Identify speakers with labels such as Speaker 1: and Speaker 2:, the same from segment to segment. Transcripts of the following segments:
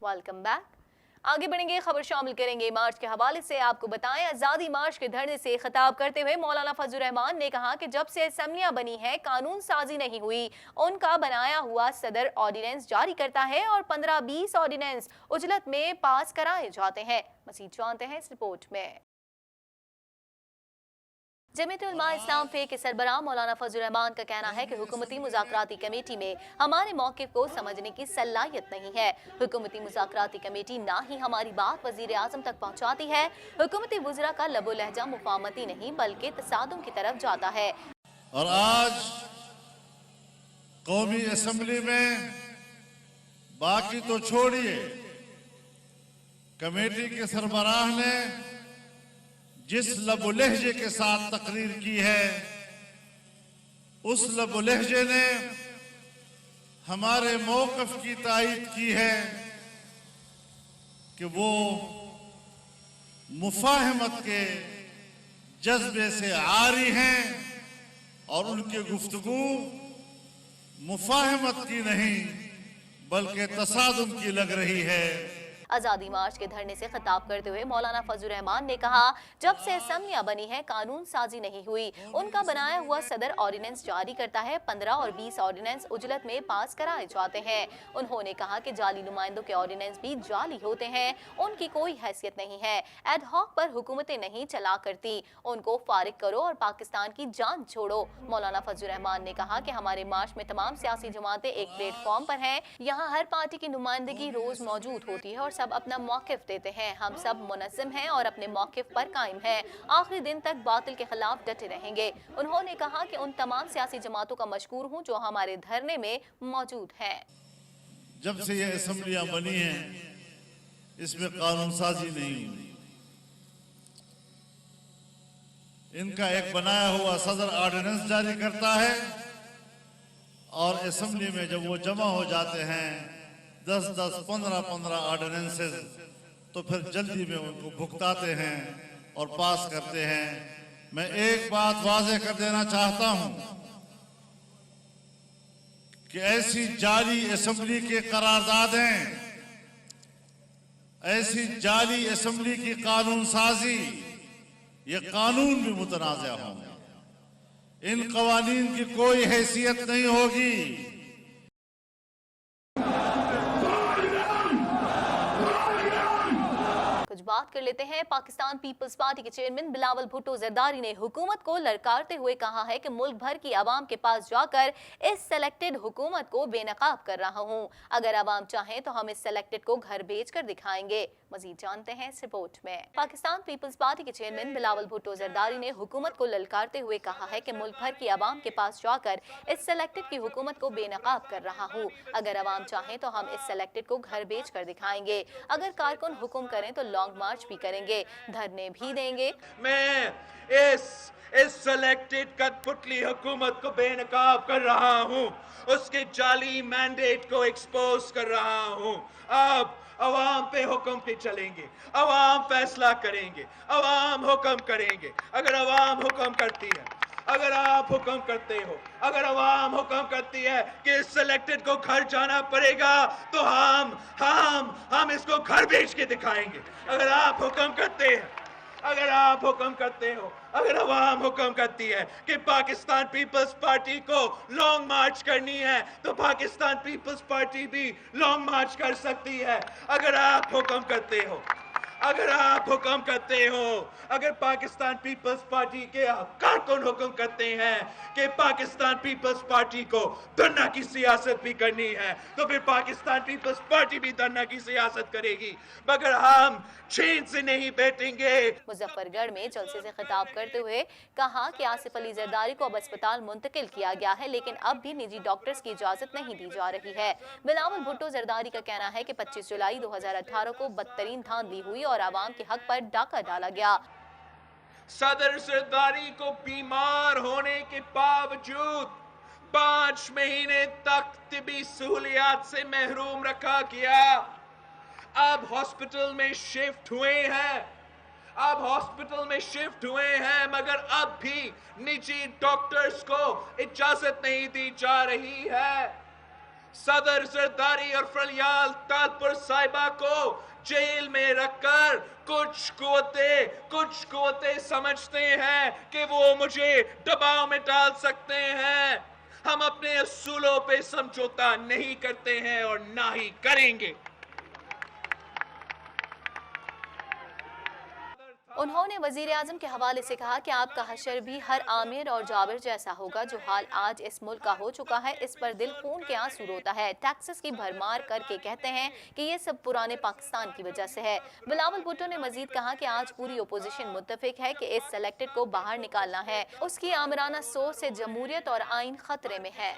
Speaker 1: Welcome back. आगे बढ़ेंगे, खबर शामिल करेंगे मार्च के हवाले से। आपको बताएं, आज़ादी मार्च के धरने से खिताब करते हुए मौलाना फजल रहमान ने कहा कि जब से असम्बलियां बनी है कानून साजी नहीं हुई। उनका बनाया हुआ सदर ऑर्डिनेंस जारी करता है और 15-20 ऑर्डिनेंस उजलत में पास कराए जाते हैं। मज़ीद जानते हैं इस रिपोर्ट में। जमीयत उलमा इस्लाम फे के सरबराह मौलाना फजल रहमान का कहना है कि हुकूमती मुज़ाकराती कमेटी में हमारे मौक़िफ़ को समझने की सलाहियत नहीं है। हुकूमती मुज़ाकराती कमेटी ना ही हमारी बात वज़ीर आज़म तक पहुँचाती है। हुकूमती वज़रा का लबो लहजा मुफाहमती नहीं बल्कि तसादुम की तरफ जाता है।
Speaker 2: और आज कौमी असम्बली में बाकी तो छोड़िए, कमेटी के सरबराह ने जिस लबो लहजे के साथ तकरीर की है, उस लबो लहजे ने हमारे मौक़िफ़ की तायीद की है कि वो मुफाहमत के जज्बे से आरी हैं और उनकी गुफ्तगू मुफाहमत की नहीं बल्कि तसादुम की लग रही है।
Speaker 1: आज़ादी मार्च के धरने से खिताब करते हुए मौलाना फजल रहमान ने कहा, जब से असम्बलियां बनी है कानून साजी नहीं हुई। उनका बनाया हुआ सदर ऑर्डिनेंस जारी करता है, 15 और 20 ऑर्डिनेंस उजलत में पास कराए जाते हैं। उन्होंने कहा कि जाली नुमाइंदों के ऑर्डिनेंस भी जाली होते हैं, उनकी कोई हैसियत नहीं है। एडहॉक पर हुकूमतें नहीं चला करती, उनको फारिग करो और पाकिस्तान की जान छोड़ो। मौलाना फजल रहमान ने कहा कि हमारे मार्च में तमाम सियासी जमातें एक प्लेटफॉर्म पर हैं, यहाँ हर पार्टी की नुमाइंदगी रोज मौजूद होती है और सब अपना मौक़िफ़ देते हैं। हम सब मुनज़्ज़म हैं और अपने मौक़िफ़ पर कायम हैं। आखिरी दिन तक बातिल के खिलाफ डटे रहेंगे। उन्होंने कहा कि उन तमाम सियासी जमातों का मशकूर हूँ जो हमारे धरने में मौजूद हैं।
Speaker 2: जब से ये असम्बलियां बनी हैं, इसमें कानून साजी नहीं हुई। इनका एक बनाया हुआ सदर ऑर्डिनेंस जारी करता है और असम्बली में जब वो जमा हो जाते हैं 10-10, 15-15 ऑर्डिनेंसेस, तो फिर जल्दी में उनको भुगताते हैं और पास करते हैं। मैं एक बात वाज़ेह कर देना चाहता हूं कि ऐसी जाली असम्बली के करारदादें, ऐसी जाली असम्बली की कानून साजी, ये कानून भी मुतनाज़ा होंगे। इन कवानीन की कोई हैसियत नहीं होगी।
Speaker 1: बात कर लेते हैं। पाकिस्तान पीपल्स पार्टी के चेयरमैन बिलावल भुट्टो जरदारी ने हुकूमत को ललकारते हुए कहा है कि मुल्क भर की आवाम के पास जाकर इस सेलेक्टेड हुकूमत को बेनकाब कर रहा हूं। अगर आवाम चाहें तो हम इस सेलेक्टेड को घर भेज कर दिखाएंगे। मजीद जानते हैं इस रिपोर्ट में। पाकिस्तान पीपल्स पार्टी के चेयरमैन बिलावल भुट्टो जरदारी ने हुकूमत को ललकारते हुए कहा है कि मुल्क भर की आवाम के पास जाकर इस सेलेक्टेड की हुकूमत को बेनकाब कर रहा हूँ। अगर आवाम चाहें तो हम इस सेलेक्टेड को घर भेज कर दिखाएंगे। अगर कारकुन हुक्म करें तो लॉन्ग मार्च भी करेंगे, धरने भी देंगे।
Speaker 3: मैं इस सेलेक्टेड कठपुतली हुकूमत को बेनकाब कर रहा हूँ, उसके जाली मैंडेट को एक्सपोज कर रहा हूँ। अब अवाम पे हुक्म पे चलेंगे, अवाम फैसला करेंगे, अवाम हुक्म करेंगे। अगर अवाम हुक्म करती है, अगर आप हुक्म करते हो, अगर अवाम हुक्म करती है कि इस सेलेक्टेड को घर जाना पड़ेगा, तो हम इसको घर भेज के दिखाएंगे। अगर आप हुक्म करते हैं, अगर आप हुक्म करते हो, अगर अवाम हुक्म करती है कि पाकिस्तान पीपल्स पार्टी को लॉन्ग मार्च करनी है, तो पाकिस्तान पीपल्स पार्टी भी लॉन्ग मार्च कर सकती है। अगर आप हुक्म करते हो, अगर आप हुक्म करते हो, अगर पाकिस्तान पीपल्स पार्टी के कारकुन हुक्म करते हैं कि पाकिस्तान पीपल्स पार्टी को धरना की सियासत भी करनी है, तो फिर पाकिस्तान पीपल्स पार्टी भी धरना की सियासत करेगी, मगर हम चैन से नहीं बैठेंगे।
Speaker 1: मुजफ्फरगढ़ में जलसे से खिताब करते हुए कहा कि आसिफ अली जरदारी को अब अस्पताल मुंतकिल किया गया है, लेकिन अब भी निजी डॉक्टर्स की इजाजत नहीं दी जा रही है। बिलावल भुट्टो जरदारी का कहना है कि 25 जुलाई 2018 को बदतरीन धांधली हुई और आवाम के हक पर डाका डाला गया।
Speaker 3: सदर जरदारी को बीमार होने के बावजूद 5 महीने तक तिबी सहूलियात से महरूम रखा गया। अब हॉस्पिटल में शिफ्ट हुए हैं, अब हॉस्पिटल में शिफ्ट हुए हैं, मगर अब भी निजी डॉक्टर्स को इजाजत नहीं दी जा रही है। सदर जरदारी और फलियाल तालपुर साहिबा को जेल में रखकर कुछ कुव्वतें समझते हैं कि वो मुझे दबाव में डाल सकते हैं। हम अपने असूलों पे समझौता नहीं करते हैं और ना ही करेंगे।
Speaker 1: उन्होंने वजीर आजम के हवाले से कहा कि आपका हशर भी हर आमिर और जाबिर जैसा होगा। जो हाल आज इस मुल्क का हो चुका है, इस पर दिल खून के आंसू रोता है। टैक्सेस की भरमार करके कहते हैं कि ये सब पुराने पाकिस्तान की वजह से है। बिलावल भुट्टो ने मजीद कहा कि आज पूरी ओपोजिशन मुत्तफिक है कि इस सेलेक्टेड को बाहर निकालना है। उसकी आमराना सोच से जमहूरियत और आइन खतरे में है।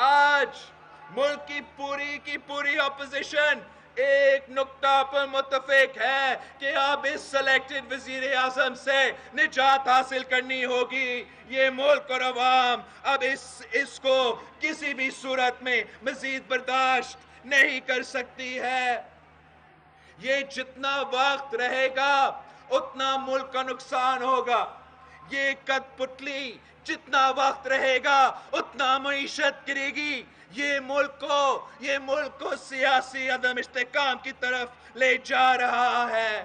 Speaker 3: आज मुल्क की पूरी अपोजिशन एक नुक्ता पर मुत्तफिक है कि अब इस सिलेक्टेड वजीर आजम से निजात हासिल करनी होगी। ये मुल्क और अवाम अब इसको किसी भी सूरत में मजीद बर्दाश्त नहीं कर सकती है। ये जितना वक्त रहेगा उतना मुल्क का नुकसान होगा। ये कठपुतली जितना वक्त रहेगा उतना मईशत गिरेगी। ये मुल्क को सियासी अदम इस्तेकाम की तरफ ले जा रहा है।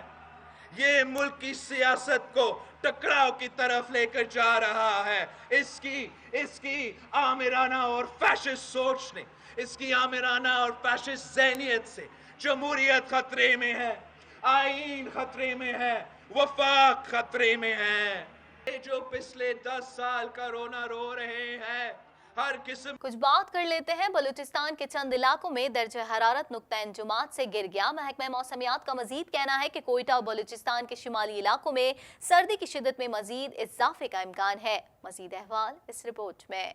Speaker 3: ये मुल्क की सियासत को टकराव की तरफ लेकर जा रहा है। इसकी आमिराना और फैशिस्ट सोच ने, इसकी आमिराना और फैशिस्ट ज़हनियत से जमहूरियत खतरे में है, आईन खतरे में है, वफाक खतरे में है। ये जो पिछले 10 साल का रोना रो रहे हैं, हर किस्म।
Speaker 1: कुछ बात कर लेते हैं बलूचिस्तान के चंद इलाकों में दर्जा हरारत नुक्ता-ए-जुमात से गिर गया। महकमा मौसमियात का मजीद कहना है कि कोयटा और बलूचिस्तान के शुमाली इलाकों में सर्दी की शिद्दत में मजीद इजाफे का इम्कान है। मजीद अहवाल इस रिपोर्ट में।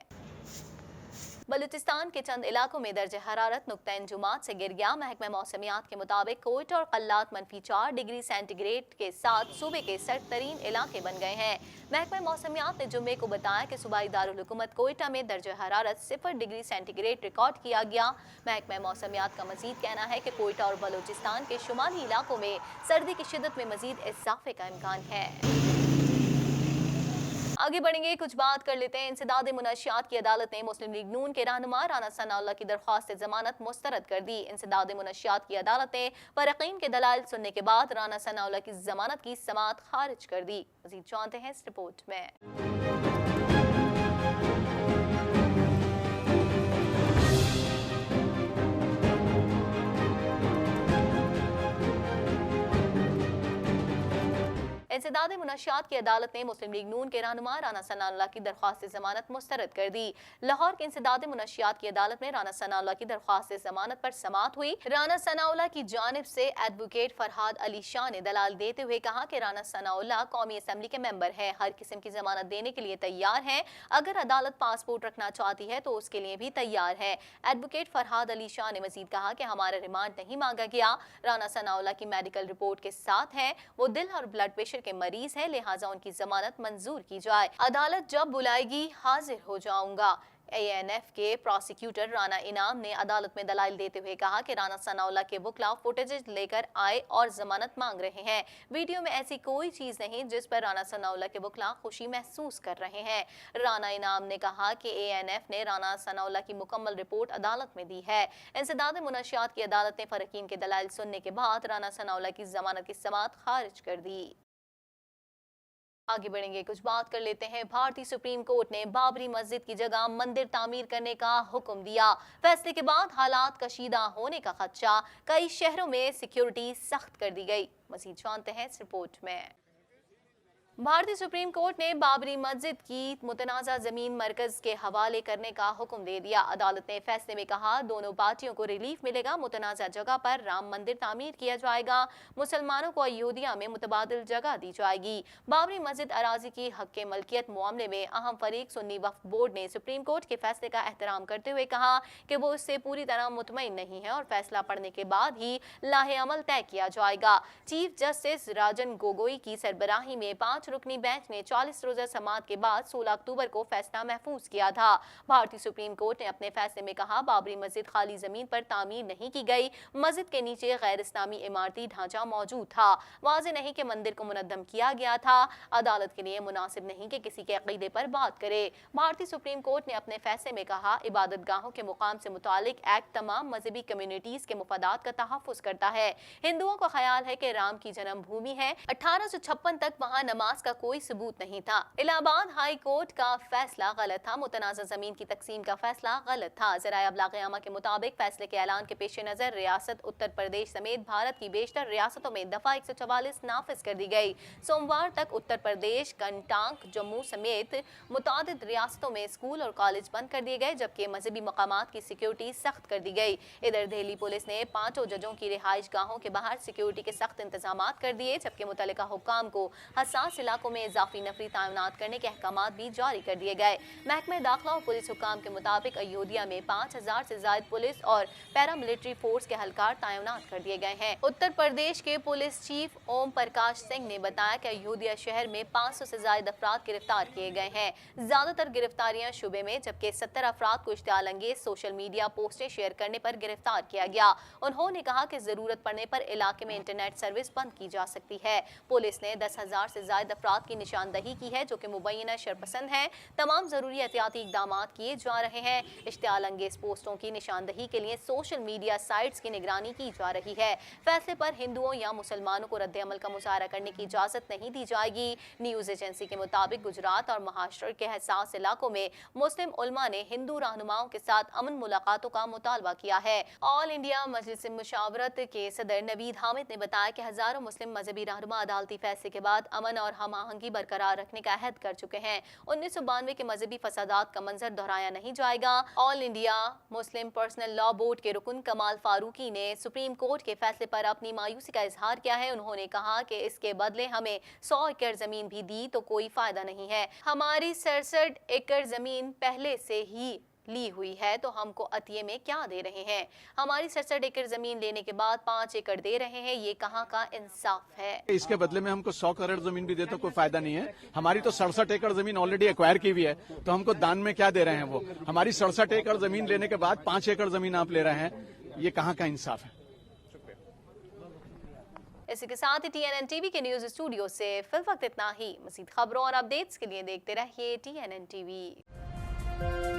Speaker 1: बलूचिस्तान के चंद इलाकों में दर्जा हरारत नुक्ता-ए-जुमात से गिर गया। महकमा मौसमियात के मुताबिक कोयटा और कल्लात -4 डिग्री सेंटीग्रेड के साथ सूबे के सर्द तरीन इलाके बन गए हैं। महकमा मौसमियात ने जुम्मे को बताया कि सूबाई दारुल हुकूमत कोयटा में दर्जा हरारत 0 डिग्री सेंटीग्रेड रिकॉर्ड किया गया। महकमा मौसमियात का मजीद कहना है कि कोयटा और बलूचिस्तान के शुमाली इलाकों में सर्दी की शिद्दत में मजीद इजाफे का इम्कान है। आगे बढ़ेंगे, कुछ बात कर लेते हैं। इंसदाद मुनशियात की अदालत ने मुस्लिम लीग नून के रहनुमा राना सनाउल्लाह की दरख्वास्त जमानत मुस्तरद कर दी। इंसदाद मुनशियात की अदालत ने फरीकीन के दलाइल सुनने के बाद राना सनाउल्लाह की जमानत की समाअत खारिज कर दी। मज़ीद जानते हैं इस रिपोर्ट में। इंसदाद मुनशियात की अदालत ने मुस्लिम लीग नून के रहनुमा राना सनाउल्लाह की दरख्वास्त जमानत मुस्तरद कर दी। लाहौर के इंसदाद मुनशियात की अदालत में राना सनाउल्लाह की दरख्वास्त जमानत पर समाअत हुई। राना सनाउल्लाह की जानिब से एडवोकेट फरहाद अली शाह ने दलाल देते हुए कहा कि राना सनाउल्लाह कौमी असम्बली के मेंबर हैं, हर किस्म की जमानत देने के लिए तैयार हैं। अगर अदालत पासपोर्ट रखना चाहती है तो उसके लिए भी तैयार है। एडवोकेट फरहाद अली शाह ने मजीद कहा कि हमारा रिमांड नहीं मांगा गया। राना सनाउल्लाह की मेडिकल रिपोर्ट के साथ है, वो दिल और ब्लड प्रेशर के मरीज है, लिहाजा उनकी जमानत मंजूर की जाए। अदालत जब बुलाएगी हाजिर हो जाऊंगा। ANF के प्रोसिक्यूटर राना इनाम ने अदालत में दलाइल देते हुए कहा कि राना सनाउल्लाह के वकील फुटेज लेकर आए और जमानत मांग रहे हैं। वीडियो में ऐसी कोई चीज नहीं जिस पर राना सनाउल्लाह के वकील खुशी महसूस कर रहे हैं। राना इनाम ने कहा कि ANF ने राना सनाउल्लाह की मुकम्मल रिपोर्ट अदालत में दी है। इंसदाद मुनशियात की अदालत ने फरीकीन के दलाइल सुनने के बाद राना सनाउल्लाह की जमानत की समाअत खारिज कर दी। आगे बढ़ेंगे, कुछ बात कर लेते हैं। भारतीय सुप्रीम कोर्ट ने बाबरी मस्जिद की जगह मंदिर तामीर करने का हुक्म दिया। फैसले के बाद हालात कशीदा होने का खदशा, कई शहरों में सिक्योरिटी सख्त कर दी गई। मज़ीद जानते हैं इस रिपोर्ट में। भारतीय सुप्रीम कोर्ट ने बाबरी मस्जिद की मुतनाज़ा जमीन मरकज के हवाले करने का हुक्म दे दिया। अदालत ने फैसले में कहा दोनों पार्टियों को रिलीफ मिलेगा। मुतनाज़ा जगह पर राम मंदिर तामीर किया जाएगा। मुसलमानों को अयोध्या में मुतबादिल जगह दी जाएगी। बाबरी मस्जिद अराजी की हक के मलकियत मामले में अहम फरीक सुन्नी वक्फ बोर्ड ने सुप्रीम कोर्ट के फैसले का एहतराम करते हुए कहा कि वो इससे पूरी तरह मुतमईन नहीं है और फैसला पढ़ने के बाद ही लाहे अमल तय किया जाएगा। चीफ जस्टिस राजन गोगोई की सरबराही में 5 5 रुकनी बेंच ने 40 रोजा समाअत के बाद 16 अक्टूबर को फैसला महफूज किया था। भारतीय सुप्रीम कोर्ट ने अपने फैसले में कहा, बाबरी मस्जिद खाली जमीन पर तामीर नहीं की गई, मस्जिद के नीचे गैर इस्लामी इमारती ढांचा मौजूद था। वाज़ेह नहीं कि मंदिर को मुनद्दम किया गया था। अदालत के लिए मुनासिब नहीं कि किसी के अकीदे पर बात करे। भारतीय सुप्रीम कोर्ट ने अपने फैसले में कहा, इबादत गाहों के मुकाम से मुतालिक एक्ट तमाम मजहबी कम्युनिटीज के मुफादात का तहफ़्फ़ुज़ करता है। हिंदुओं को ख्याल है कि राम की जन्मभूमि है। 1856 तक वहाँ नमाज का कोई सबूत नहीं था। इलाहाबाद हाई कोर्ट का फैसला गलत था। मुतनाज़ा जमीन की तकसीम का फैसला गलत था। ज़राए अब्लाग़-ए-आमा के मुताबिक फैसले के ऐलान के पेश नज़र रियासत उत्तर प्रदेश समेत भारत की बेशतर रियासतों में दफ़ा 144 नाफिज कर दी गई। सोमवार तक उत्तर प्रदेश, कर्नाटक, जम्मू समेत मुतादिद रियासतों में स्कूल और कॉलेज बंद कर दिए गए, जबकि मजहबी मकामात की सिक्योरिटी सख्त कर दी गई। इधर दिल्ली पुलिस ने 5 जजों की रिहाइश गाहों के बाहर सिक्योरिटी के सख्त इंतजाम कर दिए, जबकि मुतल्लिका हुक्काम को हसास इलाकों में इजाफी नफरी तैनात करने के अहकामात भी जारी कर दिए गए। महकमे दाखिला और पुलिस हुक्काम के मुताबिक अयोध्या में 5000 से ज्यादा पुलिस और पैरामिलिट्री फोर्स के हलकार तैनात कर दिए गए हैं। उत्तर प्रदेश के पुलिस चीफ ओम प्रकाश सिंह ने बताया कि अयोध्या शहर में 500 से ज्यादा अफराद गिरफ्तार किए गए हैं। ज्यादातर गिरफ्तारियां शुबे में, जबकि 70 अफराद को इश्तियाल अंगेज सोशल मीडिया पोस्टें शेयर करने पर गिरफ्तार किया गया। उन्होंने कहा कि जरूरत पड़ने पर इलाके में इंटरनेट सर्विस बंद की जा सकती है। पुलिस ने 10,000 से ज्यादा अफराद की निशानदही की है, जो कि मुबैना शरपसंद हैं। तमाम जरूरी एहतियाती इकदाम किए जा रहे हैं। इश्तियाल अंगेज पोस्टों की निशानदही के लिए सोशल मीडिया साइट्स की निगरानी की जा रही है। फैसले पर हिंदुओं या मुसलमानों को रद्द अमल का मुजाहरा करने की इजाजत नहीं दी जाएगी। न्यूज एजेंसी के मुताबिक गुजरात और महाराष्ट्र के हसास इलाकों में मुस्लिम उलमा ने हिंदू रहनुमाओं के साथ अमन मुलाकातों का मुतालबा किया है। ऑल इंडिया मजलिस मुशावरत के सदर नवीद हामिद ने बताया कि हजारों मुस्लिम मजहबी रहनुमा अदालती फैसले के बाद अमन और हम आहंगी बरकरार रखने का अहद कर चुके हैं। 1992 के मजहबी फसादात का मंजर दोहराया नहीं जाएगा। All India Muslim personal law board के रुकन कमाल फारूकी ने सुप्रीम कोर्ट के फैसले पर अपनी मायूसी का इजहार किया है। उन्होंने कहा कि इसके बदले हमें 100 एकड़ जमीन भी दी तो कोई फायदा नहीं है। हमारी 67 एकड़ जमीन पहले से ही ली हुई है, तो हमको अतिये में क्या दे रहे हैं? हमारी 67 एकड़ जमीन लेने के बाद 5 एकड़ दे रहे हैं, ये कहाँ का इंसाफ है?
Speaker 4: इसके बदले में हमको 100 करोड़ जमीन भी दे तो कोई फायदा नहीं है। हमारी तो 67 एकड़ जमीन ऑलरेडी एक्वायर की हुई है, तो हमको दान में क्या दे रहे हैं वो? हमारी 67 एकड़ जमीन लेने के बाद 5 एकड़ जमीन आप ले रहे हैं, ये कहाँ का इंसाफ है?
Speaker 1: इसी के साथ ही TNN TV के न्यूज स्टूडियो से फिल वक्त इतना ही। मज़ीद खबरों और अपडेट्स के लिए देखते रहिए TNN TV।